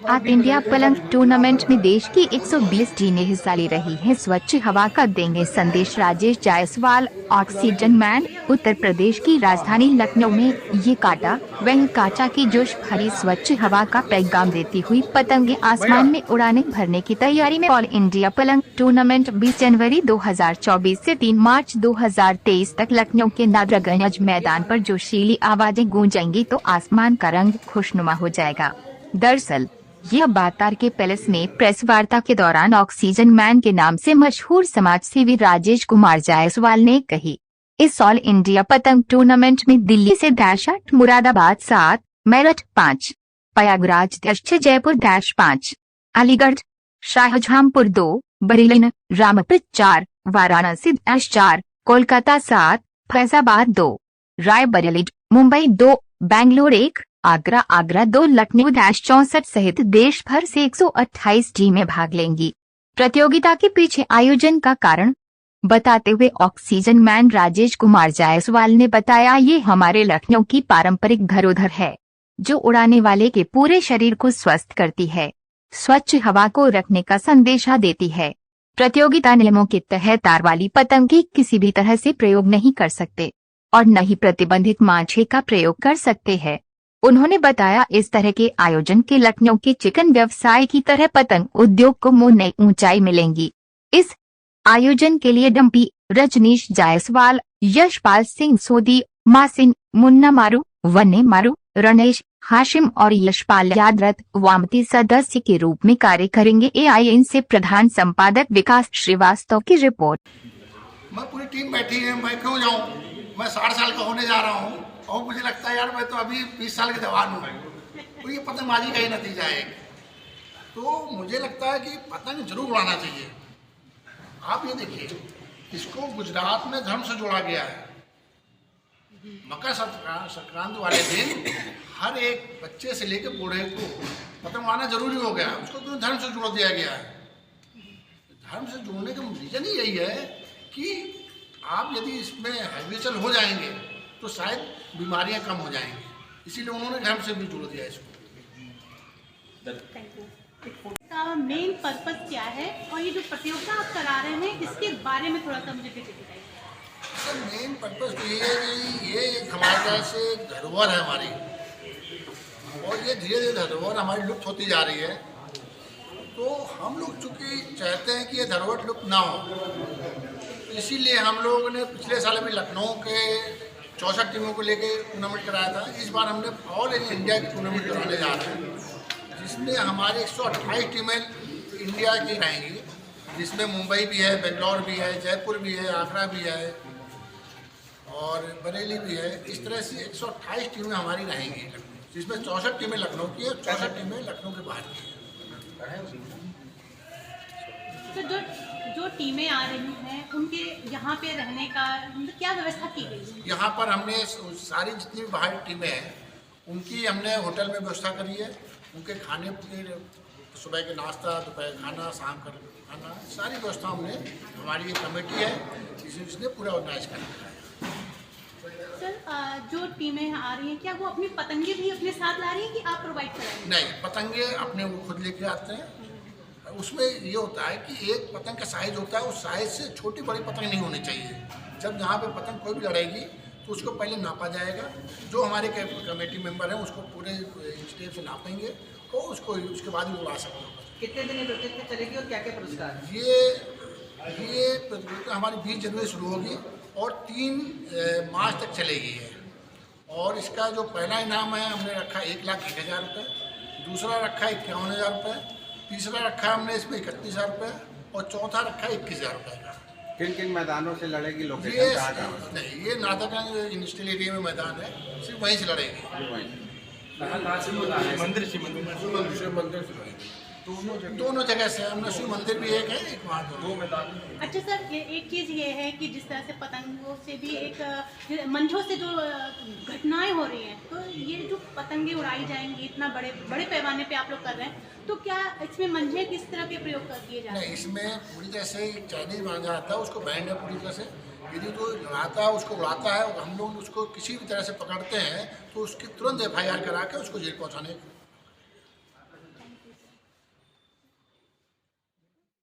आप इंडिया पतंग टूर्नामेंट में देश की 120 टीमें हिस्सा ले रही हैं। स्वच्छ हवा का देंगे संदेश राजेश जायसवाल। Oxygen man. उत्तर प्रदेश की राजधानी लखनऊ में ये काटा वह काटा की जोश भरी स्वच्छ हवा का पैगाम देती हुई पतंगे आसमान में उड़ाने भरने की तैयारी में। ऑल इंडिया पतंग टूर्नामेंट 20 जनवरी 2024 से 3 मार्च 2023 तक लखनऊ के नादरगंज मैदान पर जोशीली आवाजें गूंजेंगी तो आसमान का रंग खुशनुमा हो जाएगा। दरअसल यह बात आर के पैलेस में प्रेस वार्ता के दौरान ऑक्सीजन मैन के नाम से मशहूर समाज सेवी राजेश कुमार जायसवाल ने कही। इस ऑल इंडिया पतंग टूर्नामेंट में दिल्ली से -8, मुरादाबाद 7, मेरठ 5, प्रयागराज 6, जयपुर -5, अलीगढ़, शाहजहांपुर 2, बरेली, रामपुर 4, वाराणसी -4, कोलकाता 7, फैजाबाद 2, रायबरेली, मुंबई 2, बैंगलोर 1, आगरा 2, लखनऊ -64 सहित देश भर से 128 टीमें भाग लेंगी। प्रतियोगिता के पीछे आयोजन का कारण बताते हुए ऑक्सीजन मैन राजेश कुमार जायसवाल ने बताया, ये हमारे लखनऊ की पारंपरिक धरोहर है जो उड़ाने वाले के पूरे शरीर को स्वस्थ करती है, स्वच्छ हवा को रखने का संदेशा देती है। प्रतियोगिता नियमों के तहत तार वाली पतंग की किसी भी तरह से प्रयोग नहीं कर सकते और न ही प्रतिबंधित मांझे का प्रयोग कर सकते हैं। उन्होंने बताया, इस तरह के आयोजन के लखनऊ के चिकन व्यवसाय की तरह पतंग उद्योग को नई ऊंचाई मिलेंगी। इस आयोजन के लिए डम्पी, रजनीश जायसवाल, यशपाल सिंह सोदी, मासिन, मुन्ना मारू, वन्ने मारू, रणेश, हाशिम और यशपाल यादरथ वामती सदस्य के रूप में कार्य करेंगे। AIN से प्रधान संपादक विकास श्रीवास्तव की रिपोर्ट। मैं पूरी टीम बैठी है, मैं क्यों जाऊं? मैं 60 साल का होने जा रहा हूं और मुझे लगता है यार मैं तो अभी 20 साल के जवान हूँ, तो ये पतंगबाजी का ही नतीजा है। तो मुझे लगता है कि पतंग जरूर उड़ाना चाहिए। आप ये देखिए, इसको गुजरात में धर्म से जोड़ा गया है। मकर संक्रांति वाले दिन हर एक बच्चे से लेकर बूढ़े को पतंग उड़ाना जरूरी हो गया, उसको तो धर्म से जोड़ दिया गया है। धर्म से जोड़ने का रीजन ही यही है कि आप यदि इसमें हैबिचुअल हो जाएंगे तो शायद बीमारियां कम हो जाएंगी, इसीलिए उन्होंने धर्म से भी जोड़ दिया इसको। इसका मेन पर्पस क्या है और ये जो प्रतियोगिता आप करा रहे हैं इसके बारे में थोड़ा सा मुझे बताइए। सर, मेन पर्पस तो ये है कि ये एक हमारे तरह से धरोहर है हमारी, और ये धीरे धीरे धरोहर हमारी लुप्त होती जा रही है। तो हम लोग चूँकि चाहते हैं कि ये धरोहर लुप्त ना हो, इसीलिए हम लोगों ने पिछले साल भी लखनऊ के 64 टीमों को लेके टूर्नामेंट कराया था। इस बार हमने ऑल इंडिया की टूर्नामेंट कराने जा रहे हैं, जिसमें हमारी 128 टीमें इंडिया की रहेंगी, जिसमें मुंबई भी है, बेंगलोर भी है, जयपुर भी है, आगरा भी है और बरेली भी है। इस तरह से 128 टीमें हमारी रहेंगी, जिसमें 64 टीमें लखनऊ की है, 64 टीमें लखनऊ के बाहर की है। तो जो टीमें आ रही हैं उनके यहाँ पे रहने का क्या व्यवस्था की गई है? यहाँ पर हमने सारी जितनी भी बाहर टीमें हैं उनकी हमने होटल में व्यवस्था करी है। उनके खाने पीने, सुबह के नाश्ता, दोपहर खाना, शाम का खाना, सारी व्यवस्था हमने, हमारी एक कमेटी है जिसने पूरा ऑर्गेनाइज कर रखा है। सर, जो टीमें आ रही हैं क्या वो अपनी पतंगे भी अपने साथ ला रही हैं कि आप प्रोवाइड करा रही हैं? नहीं, पतंगे अपने वो खुद लेके आते हैं। उसमें ये होता है कि एक पतंग का साइज होता है, उस साइज से छोटी बड़ी पतंग नहीं होनी चाहिए। जब जहाँ पे पतंग कोई भी लड़ेगी तो उसको पहले नापा जाएगा। जो हमारे कमेटी मेंबर हैं उसको पूरे स्टेप से नापेंगे और उसको उसके बाद ही उड़ा सकते हैं। कितने दिन ये प्रतियोगिता चलेगी और क्या क्या पुरस्कार है? ये प्रतियोगिता हमारी 20 जनवरी शुरू होगी और 3 मार्च तक चलेगी है। और इसका जो पहला इनाम है हमने रखा 1,01,000 रुपये, दूसरा रखा 51,000 रुपये, तीसरा रखा हमने इसमें 31,000 रुपये और चौथा रखा 21,000 रुपये का। किन किन मैदानों से लड़ेगी? लोकेशन कहाँ कहाँ? नहीं, ये नादरगंज इंडस्ट्रियल एरिया में मैदान है, सिर्फ वहीं से लड़ेगी। मंदिर शिव मंदिर दोनों जगह से हमने शिव मंदिर भी एक है, एक वहाँ 2 मैदान। अच्छा सर, एक चीज़ ये है कि जिस तरह से पतंगों से भी एक मंझों से जो घटनाएं हो रही हैं, तो ये जो पतंगे उड़ाई जाएंगी इतना बड़े पैमाने पे आप लोग कर रहे हैं, तो क्या इसमें मंझे किस तरह के प्रयोग कर दिए जा रहे हैं? नहीं, इसमें पूरी तरह से चाइनीज मांझा आता है, उसको बैंड है पूरी तरह से। यदि तो लड़ाता है उसको उड़ाता है और हम लोग उसको किसी भी तरह से पकड़ते हैं तो उसकी तुरंत FIR करा के उसको जेल पहुँचाने